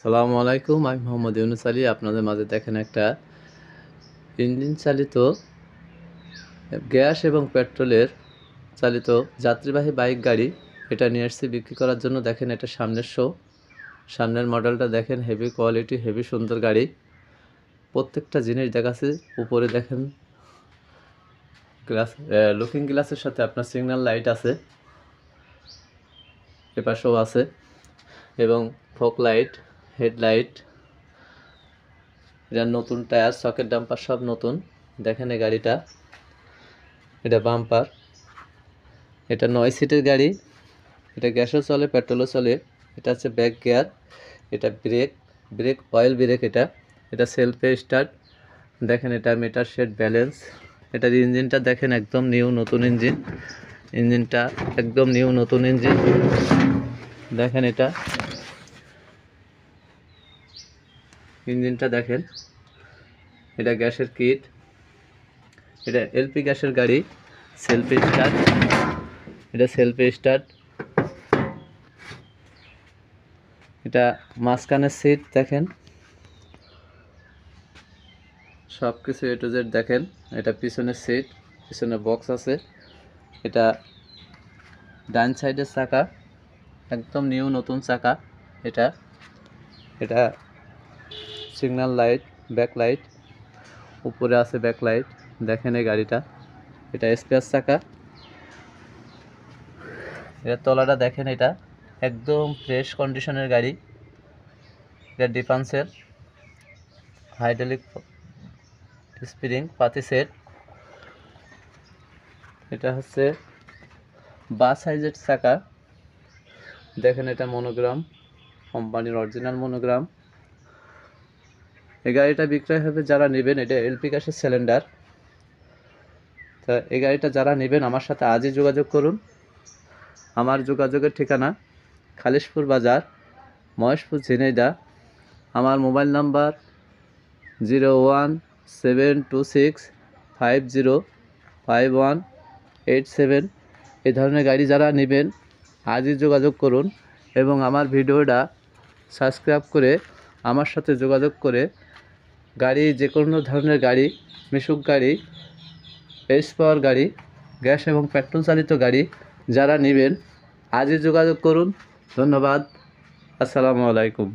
আসসালামু আলাইকুম, আমি মোহাম্মদ ইউনুস আলী। আপনাদের মাঝে দেখেন একটা ইঞ্জিন চালিত গ্যাস এবং পেট্রোলের চালিত যাত্রীবাহী বাইক গাড়ি। এটা নিয়ে এসেছি বিক্রি করার জন্য। দেখেন এটা সামনের সামনের মডেলটা দেখেন, হেভি কোয়ালিটি, হেভি সুন্দর গাড়ি। প্রত্যেকটা জিনিস দেখাচ্ছে। উপরে দেখেন গ্লাস, লুকিং গ্লাসের সাথে আপনার সিগন্যাল লাইট আছে, এপাশেও আছে, এবং ফগ লাইট, হেডলাইট। এটা নতুন টায়ার, সকেট, ডাম্পার সব নতুন। দেখেন এই গাড়িটা, এটা বাম্পার। এটা 9 সিটের গাড়ি। এটা গ্যাসও চলে, পেট্রোলও চলে। এটা হচ্ছে ব্যাক গিয়ার। এটা ব্রেক অয়েল ব্রেক। এটা সেলফে স্টার্ট। দেখেন এটা মিটার সেট ব্যালেন্স। এটার ইঞ্জিনটা দেখেন, একদম নিউ নতুন ইঞ্জিন। ইঞ্জিনটা একদম নিউ নতুন ইঞ্জিন। দেখেন এটা ইঞ্জিনটা দেখেন। এটা গ্যাসের কিট। এটা এলপি গ্যাসের গাড়ি। সেলফে স্টার্ট। এটা সেলফে স্টার্ট। এটা মাঝখানের সিট দেখেন, সব কিছু এ টু জেড দেখেন। এটা পিছনের সিট, পিছনে বক্স আছে। এটা ডান সাইডের চাকা, একদম নিউ নতুন চাকা। এটা এটা সিগন্যাল লাইট, ব্যাক লাইট, উপরে আছে ব্যাক লাইট। দেখেন এই গাড়িটা, এটা স্পেয়ার চাকা। এর তলাটা দেখেন, এটা একদম ফ্রেশ কন্ডিশনের গাড়ি। এটা ডিফেন্সের হাইড্রোলিক স্প্রিং পাতি সেট। এটা হচ্ছে বাস সাইজের চাকা। দেখেন এটা মনোগ্রাম, কোম্পানির অরিজিনাল মনোগ্রাম। এই গাড়িটা বিক্রয় হবে যারা নেবেন। এটা এলপি গ্যাসের সিলিন্ডার। তা এই গাড়িটা যারা নেবেন আমার সাথে আজই যোগাযোগ করুন। আমার যোগাযোগের ঠিকানা খালিশপুর বাজার, মহেশপুর, ঝিনাইদহ। আমার মোবাইল নাম্বার 01726505187। এই ধরনের গাড়ি যারা নেবেন আজই যোগাযোগ করুন, এবং আমার ভিডিওটা সাবস্ক্রাইব করে আমার সাথে যোগাযোগ করে গাড়ি, যে কোনো ধরনের গাড়ি, মিশুক গাড়ি, এস পাওয়ার গাড়ি, গ্যাস এবং পেট্রোল চালিত গাড়ি যারা নেবেন আজই যোগাযোগ করুন। ধন্যবাদ। আসসালামু আলাইকুম।